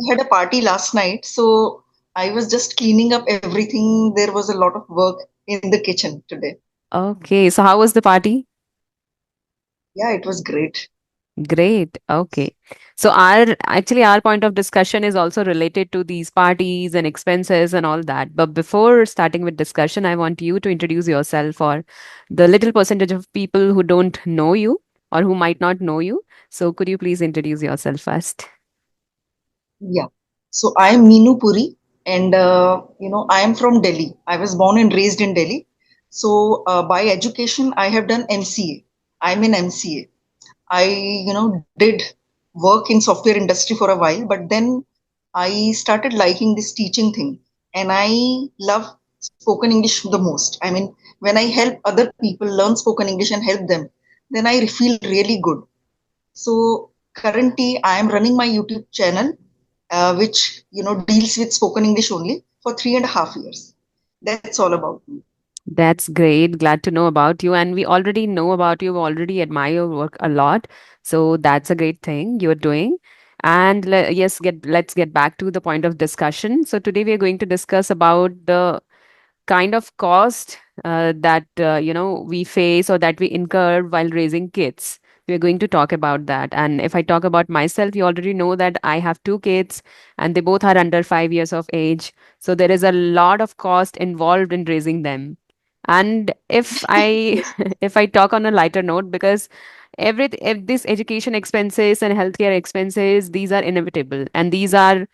we had a party last night, so I was just cleaning up everything. There was a lot of work in the kitchen today. Okay, so how was the party? Yeah, it was great. Great. Okay. So our point of discussion is also related to these parties and expenses and all that. But before starting with discussion, I want you to introduce yourself for the little percentage of people who don't know you or who might not know you. So could you please introduce yourself first? Yeah. So I am Meenu Puri, and I am from Delhi. I was born and raised in Delhi. So by education, I have done MCA. I'm in MCA. Did work in software industry for a while, but then I started liking this teaching thing, and I love spoken English the most. I mean, when I help other people learn spoken English and help them, then I feel really good. So currently, I am running my YouTube channel, which deals with spoken English only for 3.5 years. That's all about me. That's great. Glad to know about you. And we already know about you, we already admire your work a lot. So that's a great thing you're doing. And yes, let's get back to the point of discussion. So today we are going to discuss about the kind of cost that we face or that we incur while raising kids. We're going to talk about that. And if I talk about myself, you already know that I have two kids and they both are under 5 years of age. So there is a lot of cost involved in raising them. And if I Yes. if I talk on a lighter note, because if these education expenses and healthcare expenses, these are inevitable and these are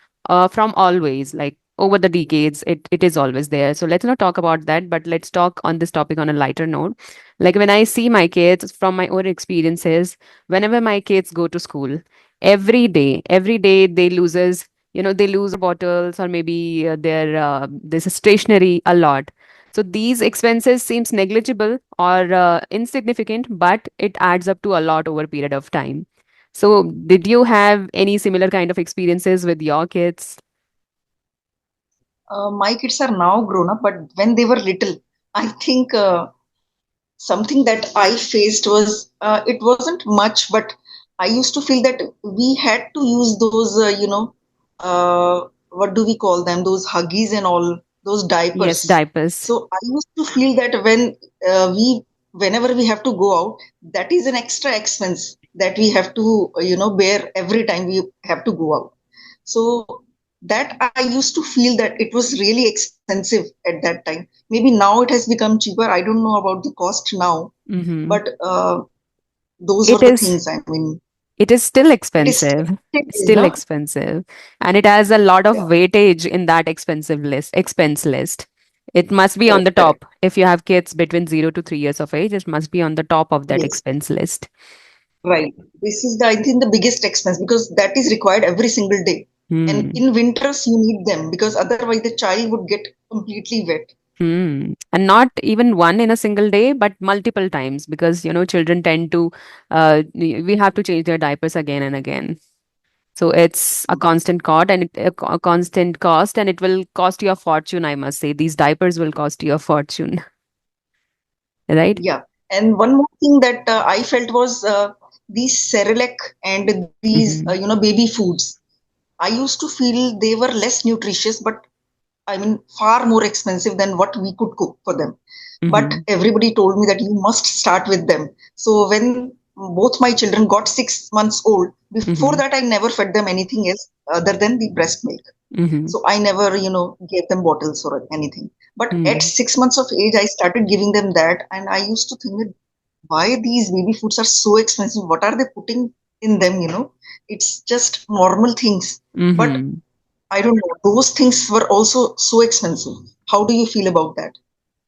from always, like over the decades, it is always there. So let's not talk about that, but let's talk on this topic on a lighter note. Like when I see my kids from my own experiences, whenever my kids go to school, every day they lose bottles or maybe their this stationery a lot. So these expenses seems negligible or insignificant, but it adds up to a lot over a period of time. So did you have any similar kind of experiences with your kids? My kids are now grown up, but when they were little, I think something that I faced was it wasn't much, but I used to feel that we had to use those, what do we call them? Those huggies and all, those Yes, diapers. diapers. So I used to feel that whenever we have to go out, that is an extra expense that we have to, bear every time we have to go out. So that I used to feel that it was really expensive at that time. Maybe now it has become cheaper. I don't know about the cost now, Mm-hmm. but those were It the is things. I mean, it is still it is expensive. it is, Still huh? expensive. And it has a lot of Yeah, weightage in that expense list. It must be on the correct, top. correct. If you have kids between 0 to 3 years of age, it must be on the top of that Yes, expense list. right. This is I think the biggest expense because that is required every single day. And Hmm. in winters, you need them because otherwise the child would get completely wet. Hmm. And not even one in a single day, but multiple times because, children tend to, we have to change their diapers again and again. So it's a constant a constant cost, and it will cost you a fortune, I must say. These diapers will cost you a fortune, right? Yeah. And one more thing that I felt was these Cerelac and these, Mm-hmm. baby foods. I used to feel they were less nutritious, but I mean, far more expensive than what we could cook for them. But Mm-hmm. everybody told me that you must start with them. So when both my children got 6 months old, before Mm-hmm. that, I never fed them anything else other than the breast milk. Mm-hmm. So I never, gave them bottles or anything. But at Mm-hmm. 6 months of age, I started giving them that. And I used to think that why these baby foods are so expensive? What are they putting in them? It's just normal things. But Mm-hmm. I don't know. Those things were also so expensive. How do you feel about that?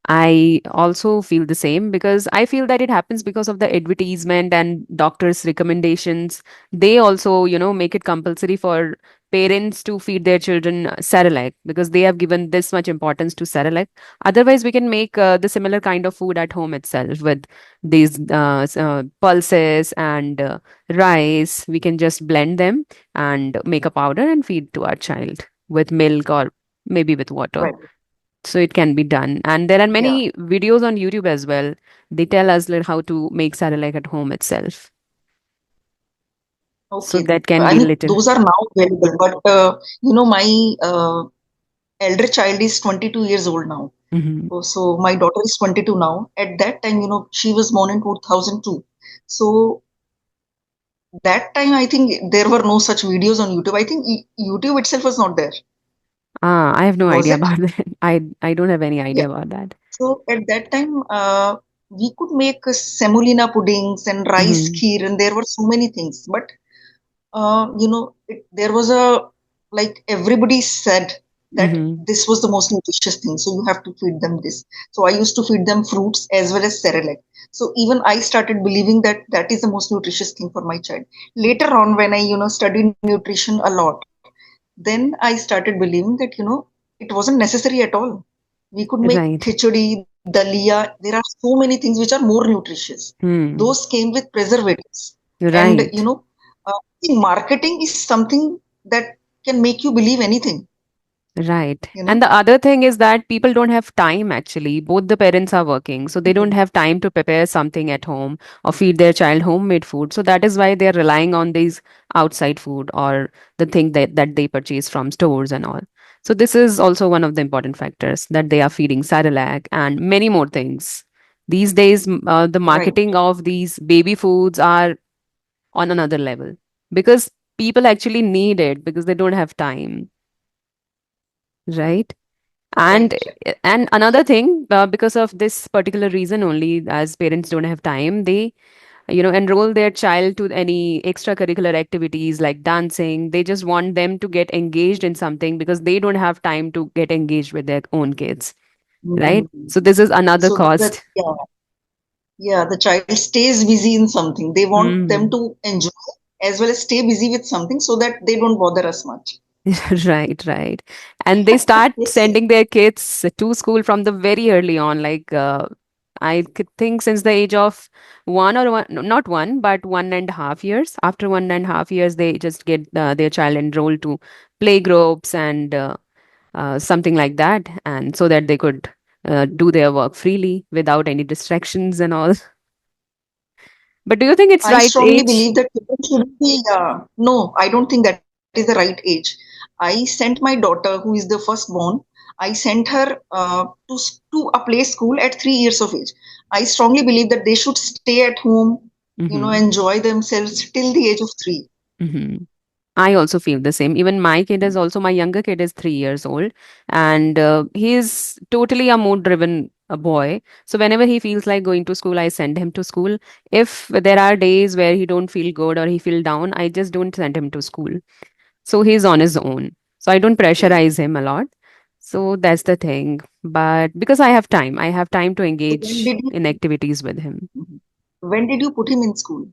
I also feel the same because I feel that it happens because of the advertisement and doctors' recommendations. They also, make it compulsory for parents to feed their children Cerelac because they have given this much importance to Cerelac. Otherwise, we can make the similar kind of food at home itself with these pulses and rice. We can just blend them and make a powder and feed to our child with milk or maybe with water. Right. So it can be done. And there are Yeah. many videos on YouTube as well. They tell us like how to make Cerelac at home itself. So Okay. that can I be mean, little. those are now available, but my elder child is 22 years old now. Hmm. So my daughter is 22 now. At that time, she was born in 2002. So that time, I think there were no such videos on YouTube. I think YouTube itself was not there, Ah, I have no was idea it? about that. I don't have any Yeah. idea about that. So at that time, we could make semolina puddings and rice Hmm. kheer, and there were so many things. But there was a like everybody said that Hmm. this was the most nutritious thing. So you have to feed them this. So I used to feed them fruits as well as cerelac. So even I started believing that that is the most nutritious thing for my child. Later on, when I studied nutrition a lot, then I started believing that it wasn't necessary at all. We could make Right. khichdi, dalia. There are so many things which are more nutritious. Hmm. Those came with preservatives, and Right. see, marketing is something that can make you believe anything. Right. You And know. the other thing is that people don't have time actually. Both the parents are working, so they don't Mhm. have time to prepare something at home or feed their child homemade food. So that is why they're relying on these outside food or the thing that they purchase from stores and all. So this is also one of the important factors that they are feeding Cerelac and many more things. These days, the Right. marketing of these baby foods are on another level because people actually need it because they don't have time, right? and Right. and another thing, because of this particular reason only, as parents don't have time, they enroll their child to any extracurricular activities like dancing. They just want them to get engaged in something because they don't have time to get engaged with their own kids, right? Mhm. So this is another So that, cost. yeah, the child stays busy in something. They want them Hmm. to enjoy as well as stay busy with something so that they don't bother us much. Right, right. And they start Yes, yes. sending their kids to school from the very early on. Like, I could think since the age of one or one, no, not one, but 1.5 years. After 1.5 years, they just get their child enrolled to play groups and something like that. And so that they could do their work freely without any distractions and all. But do you think it's I right strongly age? believe that children shouldn't be. No, I don't think that is the right age. I sent my daughter, who is the firstborn, I sent her to a play school at 3 years of age. I strongly believe that they should stay at home, Hmm. enjoy themselves till the age of 3. Hmm. I also feel the same. Even my kid is also, my younger kid is 3 years old, and he is totally a mood driven boy. So whenever he feels like going to school, I send him to school. If there are days where he don't feel good or he feel down, I just don't send him to school. So he's on his own. So I don't Okay. pressurize him a lot. So that's the thing. But because I have time to So when engage did in you activities with him. when did you put him in school?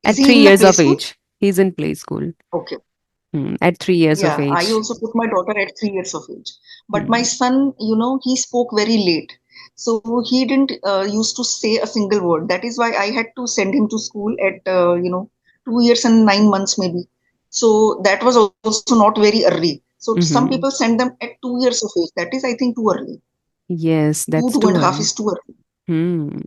Is At he three in a years play of school? age, he's in play school. Okay. At 3 years of Yeah, I age. also put my daughter at 3 years of age. But my Hmm. son, he spoke very late. So he didn't used to say a single word. That is why I had to send him to school at, 2 years and 9 months maybe. So that was also not very early. So some people Hmm. send them at 2 years of age. That is, I think, too early. Yes, Two, that's two and too a half early. is too early. Hmm.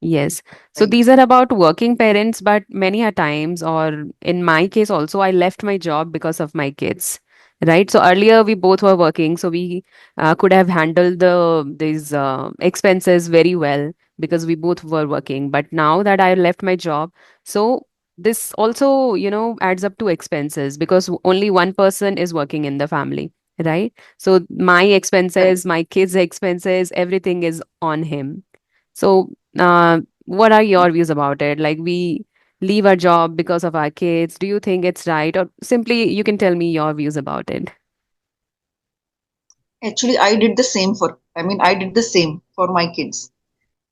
Yes. So Right. these are about working parents, but many a times, or in my case also, I left my job because of my kids. Right. So earlier we both were working, so we could have handled these expenses very well because we both were working. But now that I left my job, so this also, adds up to expenses because only one person is working in the family. Right. So my Right. expenses, my kids' expenses, everything is on him. So, what are your views about it? Like, we leave our job because of our kids. Do you think it's right? Or simply you can tell me your views about it? Actually, I did the same for my kids.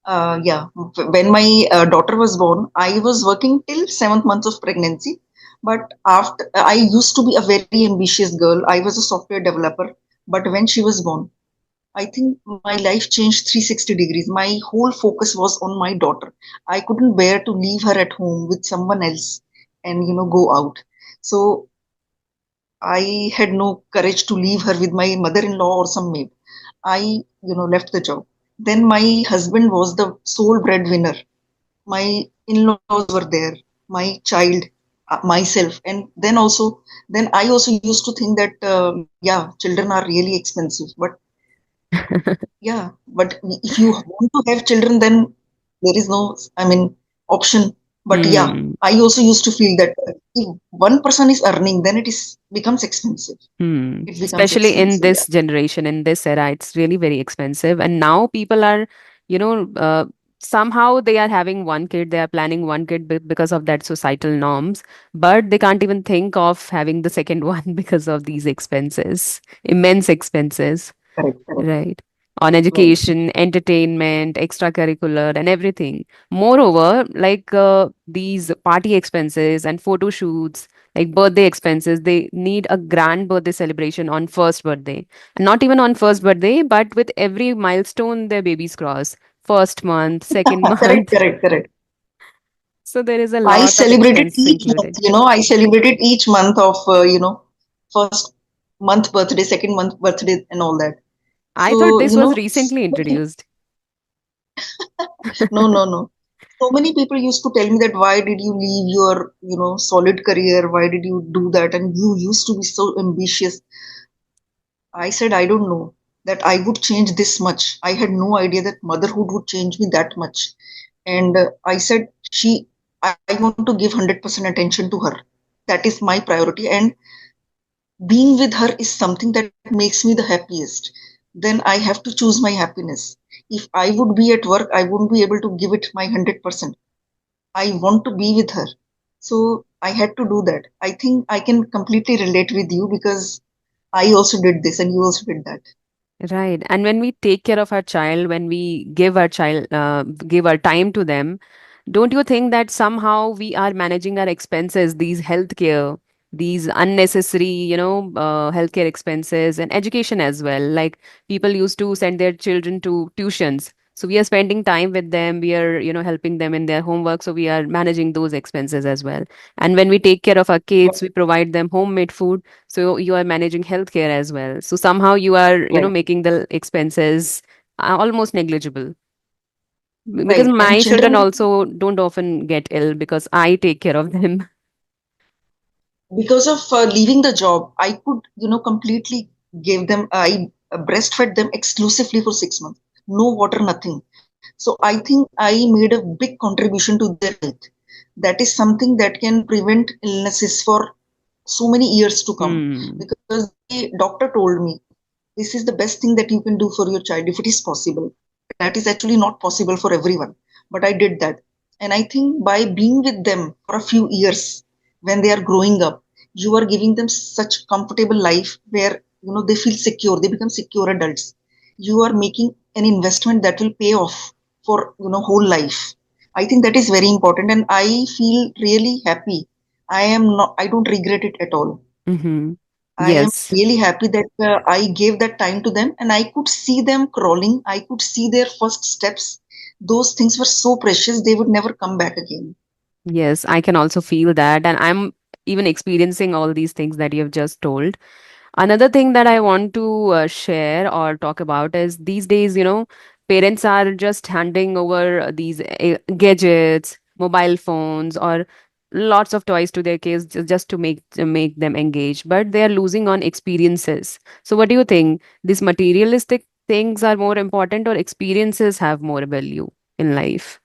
Yeah, when my daughter was born, I was working till 7th month of pregnancy. But after, I used to be a very ambitious girl. I was a software developer. But when she was born, I think my life changed 360 degrees. My whole focus was on my daughter. I couldn't bear to leave her at home with someone else and go out. So I had no courage to leave her with my mother-in-law or some maid. I, left the job. Then my husband was the sole breadwinner. My in-laws were there, my child. myself. And then I also used to think that yeah, children are really expensive, but yeah, but if you want to have children, then there is no, I mean, option. But yeah, Hmm. I also used to feel that if one person is earning, then it is becomes expensive. Hmm. It becomes Especially in expensive, this yeah. generation, in this era, it's really very expensive. And now people are, you know, somehow they are having one kid, they are planning one kid because of that societal norms, but they can't even think of having the second one because of these expenses, immense expenses. Correct, correct. Right. On Right. education, entertainment, extracurricular, and everything. Moreover, like these party expenses and photo shoots, like birthday expenses, they need a grand birthday celebration on first birthday. And not even on first birthday, but with every milestone their babies cross. First month, second Correct, month. correct, correct. So there is a I lot of celebrated expense each month, included. I celebrated each month of, first month birthday, second month birthday, and all that. I thought So, this was so recently many, introduced. no, no, no. So many people used to tell me that why did you leave your, solid career? Why did you do that? And you used to be so ambitious. I said, I don't know that I would change this much. I had no idea that motherhood would change me that much. And I said, I want to give 100% attention to her. That is my priority. And being with her is something that makes me the happiest. Then I have to choose my happiness. If I would be at work, I wouldn't be able to give it my 100%. I want to be with her. So I had to do that. I think I can completely relate with you because I also did this and you also did that. Right. And when we take care of our child, when we give our child, give our time to them, don't you think that somehow we are managing our expenses, these healthcare, these unnecessary, healthcare expenses and education as well? Like people used to send their children to tuitions. So we are spending time with them. We are, helping them in their homework. So we are managing those expenses as well. And when we take care of our kids, we provide them homemade food. So you are managing healthcare as well. So somehow you are, Right, making the expenses almost negligible. Because right. And my children children, also don't often get ill because I take care of them. because of leaving the job, I could, completely I breastfed them exclusively for 6 months. No water, nothing. So I think I made a big contribution to their health. That is something that can prevent illnesses for so many years to come. Hmm. Because the doctor told me this is the best thing that you can do for your child if it is possible. That is actually not possible for everyone, but I did that. And I think by being with them for a few years when they are growing up, you are giving them such comfortable life where they feel secure, they become secure adults. You are making an investment that will pay off for whole life. I think that is very important, and I feel really happy. I don't regret it at all. Mm-hmm. I am Yes. really happy that I gave that time to them and I could see them crawling. I could see their first steps. Those things were so precious, they would never come back again. Yes, I can also feel that. And I'm even experiencing all these things that you have just told. Another thing that I want to share or talk about is these days, parents are just handing over these gadgets, mobile phones, or lots of toys to their kids just to make them engage, but they are losing on experiences. So, what do you think? These materialistic things are more important, or experiences have more value in life?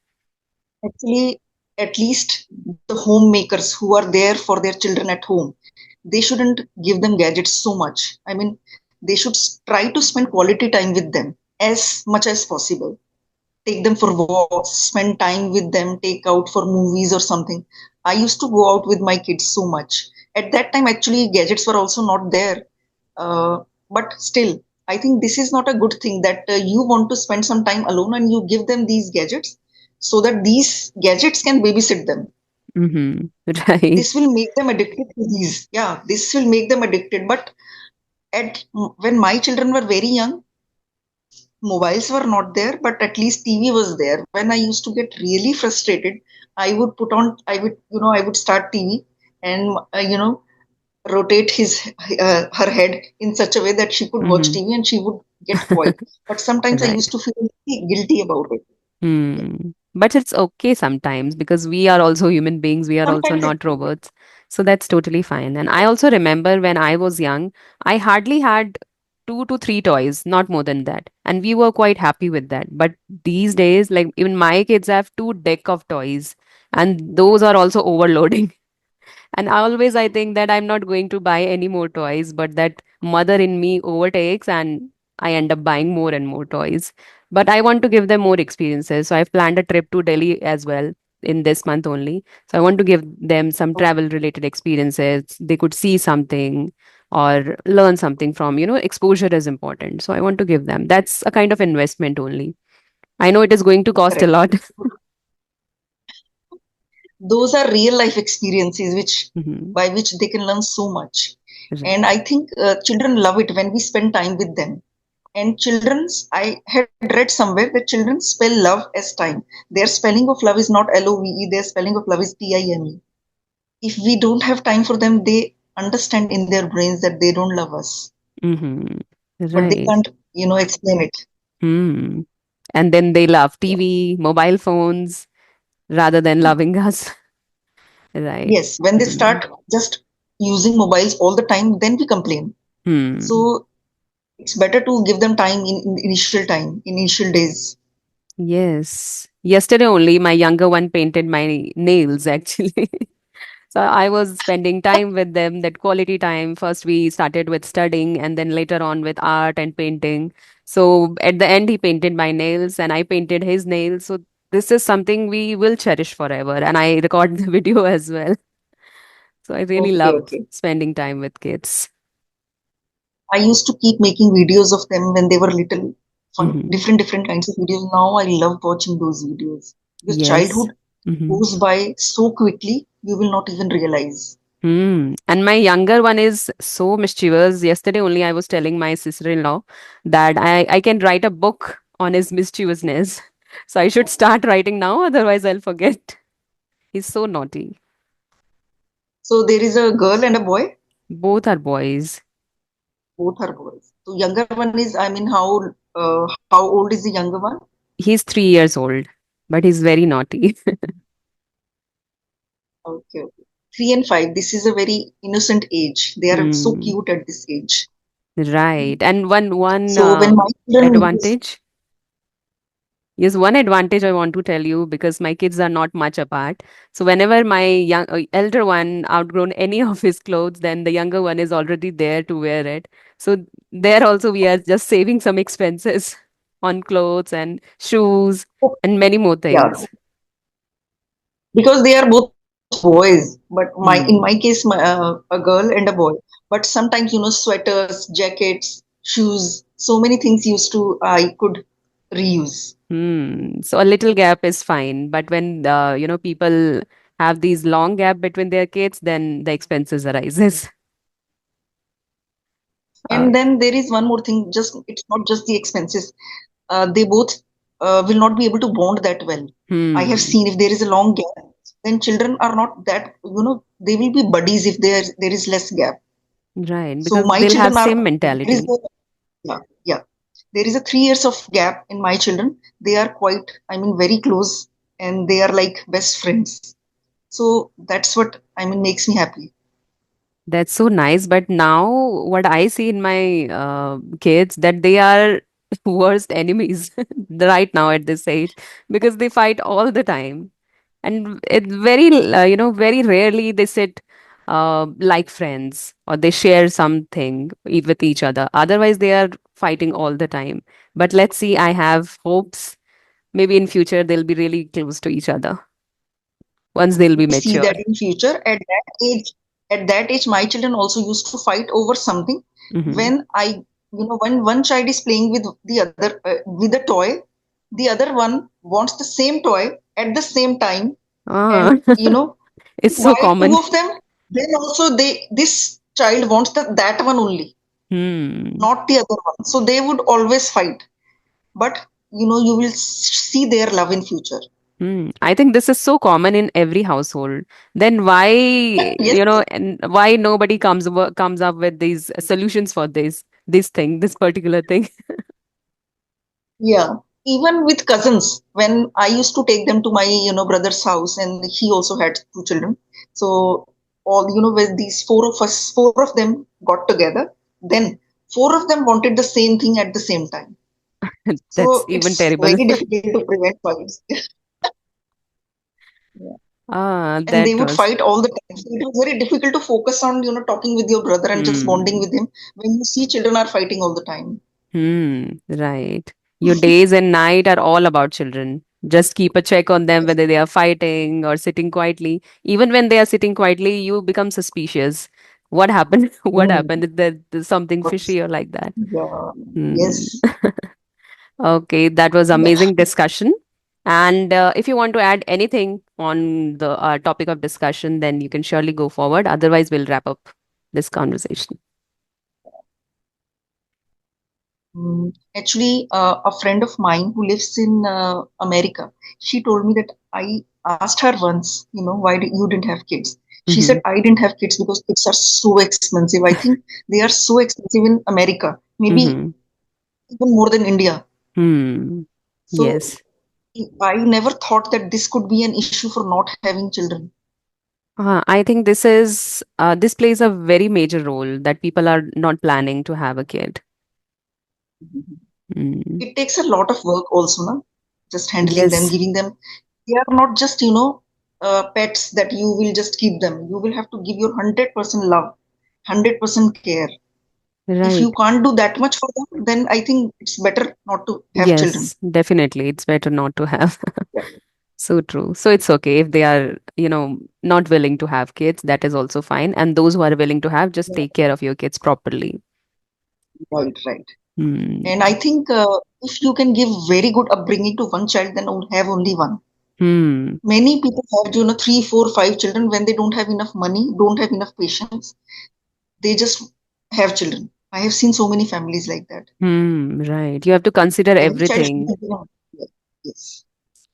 Actually, at least the homemakers who are there for their children at home, they shouldn't give them gadgets so much. I mean, they should try to spend quality time with them as much as possible. Take them for walks, spend time with them, take out for movies or something. I used to go out with my kids so much. At that time, actually, gadgets were also not there. But still, I think this is not a good thing that you want to spend some time alone and you give them these gadgets so that these gadgets can babysit them. Mm-hmm. Right. This will make them addicted to these. Yeah, this will make them addicted. But at when my children were very young, mobiles were not there, but at least TV was there. When I used to get really frustrated, I would start TV and, rotate her head in such a way that she could watch Mm-hmm. TV and she would get quiet. But sometimes I Right. used to feel guilty about it. Hmm. But it's okay sometimes because we are also human beings, we are also Sometimes not it's okay. robots. So that's totally fine. And I also remember when I was young, I hardly had 2 to 3 toys, not more than that. And we were quite happy with that. But these days, like even my kids have 2 deck of toys, and those are also overloading. And always I think that I'm not going to buy any more toys, but that mother in me overtakes and I end up buying more and more toys. But I want to give them more experiences. So I've planned a trip to Delhi as well in this month only. So I want to give them some travel related experiences. They could see something or learn something from, exposure is important. So I want to give them. That's a kind of investment only. I know it is going to cost a Correct. lot. Those are real life experiences which Mhm. by which they can learn so much. Right. And I think children love it when we spend time with them. And children's, I had read somewhere that children spell love as time. Their spelling of love is not LOVE, their spelling of love is TIME. If we don't have time for them, they understand in their brains that they don't love us, Hmm. but they Right. can't, explain it. Hmm. And then they love Yeah. TV, mobile phones rather than loving us. Right. Yes, when they Hmm. start just using mobiles all the time, then we complain. Hmm. So it's better to give them time in initial time, initial days. Yes. Yesterday only, my younger one painted my nails actually. So I was spending time with them, that quality time. First, we started with studying and then later on with art and painting. So at the end, he painted my nails and I painted his nails. So this is something we will cherish forever. And I record the video as well. So I really Okay, love okay. spending time with kids. I used to keep making videos of them when they were little, fun, Hmm. different kinds of videos. Now I love watching those videos because Yes. childhood Hmm. goes by so quickly, you will not even realize. Hmm. And my younger one is so mischievous. Yesterday only I was telling my sister-in-law that I can write a book on his mischievousness. So I should start writing now, otherwise I'll forget. He's so naughty. So there is a girl and a boy, Both are boys. both are boys. So younger one is, I mean, how old is the younger one? He's 3 years old, but he's very naughty. Okay, okay. 3 and 5. This is a very innocent age. They are so Hmm. cute at this age. Right. And one So when my children use, advantage. Yes, one advantage I want to tell you because my kids are not much apart. So whenever my elder one outgrown any of his clothes, then the younger one is already there to wear it. So there also we are just saving some expenses on clothes and shoes and many more yeah, things. because they are both boys. But in my Hmm. case, a girl and a boy. But sometimes sweaters, jackets, shoes, so many things used to I could reuse. Hmm. So a little gap is fine, but when people have these long gap between their kids, then the expenses arises. Uh, And then there is one more thing. Just it's not just the expenses. They both will not be able to bond that well. I have hmm. seen if there is a long gap, then children are not that they will be buddies if there is less gap. Right, So because my they'll have children are same there is mentality. a yeah, yeah. There is a 3 years of gap in my children. They are quite, I mean, very close, and they are like best friends. So that's what I mean makes me happy. That's so nice. But now, what I see in my kids that they are worst enemies right now at this age because they fight all the time, and it very very rarely they sit like friends or they share something with each other. Otherwise, they are fighting all the time. But let's see. I have hopes. Maybe in future they'll be really close to each other once they'll be See mature. that in future at that age my children also used to fight over something Hmm. when I when one child is playing with the other with the toy, the other one wants the same toy at the same time, Ah, and it's so why two common. of them, then also they this child wants that one only, Hmm. not the other one, so they would always fight. But you will see their love in future. Hmm. I think this is so common in every household. Then why, Yes. and why nobody comes up with these solutions for this thing, this particular thing? Yeah. even with cousins, when I used to take them to my brother's house, and he also had two children. So all when these four of them got together, then four of them wanted the same thing at the same time. That's So even it's terrible. very difficult to prevent fights. Yeah. Ah, And they that would was. fight all the time. So it was very difficult to focus on talking with your brother and just bonding Hmm. with him when you see children are fighting all the time. Hmm. Right. Your days and night are all about children. Just keep a check on them Yes. whether they are fighting or sitting quietly. Even when they are sitting quietly, you become suspicious. What happened? What Mm. happened? Is there something What's- fishy or like that? Yeah. Hmm. Yes. Okay, that was Yeah. amazing discussion. And if you want to add anything on the topic of discussion, then you can surely go forward. Otherwise, we'll wrap up this conversation. Actually, a friend of mine who lives in America, she told me that I asked her once, why you didn't have kids? She Mm-hmm. said, I didn't have kids because kids are so expensive. I think they are so expensive in America, maybe Mm-hmm. even more than India. Hmm. So Yes. I never thought that this could be an issue for not having children. I think this plays a very major role that people are not planning to have a kid. Mm. It takes a lot of work also, na? Just handling them, Yes. giving them. They are not just, pets that you will just keep them. You will have to give your 100% love, 100% care. If you Right. can't do that much for them, then I think it's better not to have children. Yes, definitely. It's better not to have. Yeah. So true. So it's okay if they are, not willing to have kids, that is also fine. And those who are willing to have, just Yeah. take care of your kids properly. Right, right. Hmm. And I think if you can give very good upbringing to one child, then have only one. Hmm. Many people have, three, four, five children when they don't have enough money, don't have enough patience. They just have children. I have seen so many families like that. Hmm. Right. You have to consider Every child should everything. be given. Yes.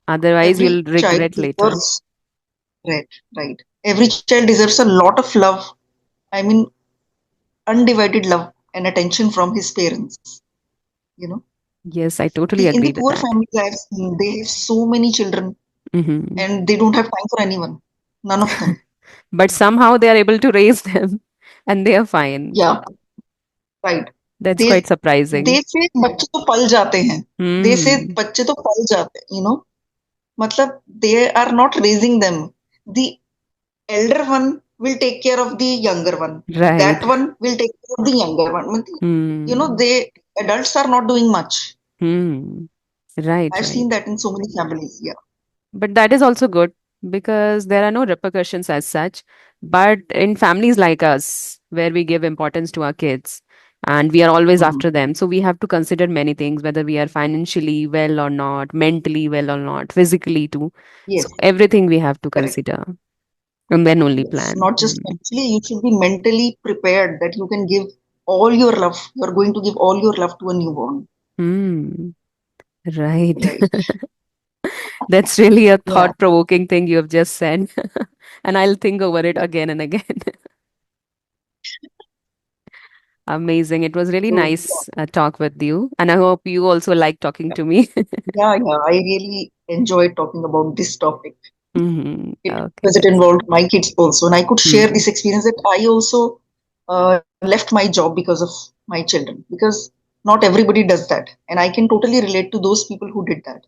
Otherwise, you'll Every child regret later. deserves, right, right. Every child deserves a lot of love. I mean, undivided love and attention from his parents. You know, Yes, I totally in agree the with poor that. families I have seen, they have so many children Hmm. and they don't have time for anyone. None of them. But somehow they are able to raise them and they are fine. Yeah, right. That's They quite surprising. they say बच्चे तो पल जाते हैं. They say Hmm. बच्चे तो पल जाते हैं. मतलब they are not raising them. The elder one will take care of the younger one. Right. That one will take care of the younger one. मतलब, Hmm. they adults are not doing much. Hmm. Right, I've right. seen that in so many families. Yeah. But that is also good because there are no repercussions as such. But in families like us, where we give importance to our kids and we are always Mhm. after them, so we have to consider many things, whether we are financially well or not, mentally well or not, physically too. Yes. So everything we have to Correct. consider and then only Yes. plan. Not just mentally, you should be mentally prepared that you can give all your love. You're going to give all your love to a newborn. Hmm. Right. Right. That's really a Yeah. thought-provoking thing you have just said. And I'll think over it Yeah. again and again. Amazing. It was really So, nice talk with you. And I hope you also like talking yeah. to me. Yeah. I really enjoyed talking about this topic. Hmm. It Okay. because it involved my kids also, and I could share Hmm. this experience that I also left my job because of my children. Because not everybody does that, and I can totally relate to those people who did that.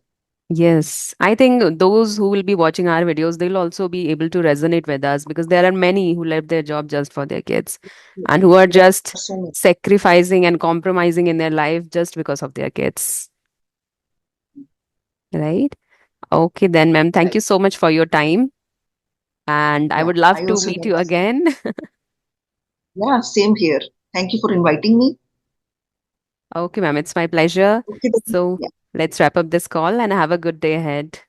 Yes. I think those who will be watching our videos, they'll also be able to resonate with us because there are many who left their job just for their kids and who are There are just so many. sacrificing and compromising in their life just because of their kids. Right? Okay, then, ma'am. Thank Right. you so much for your time. And I Yeah, would love I to also meet like. you again. Yeah, same here. Thank you for inviting me. Okay, ma'am. It's my pleasure. Okay, then. So Yeah, let's wrap up this call and have a good day ahead.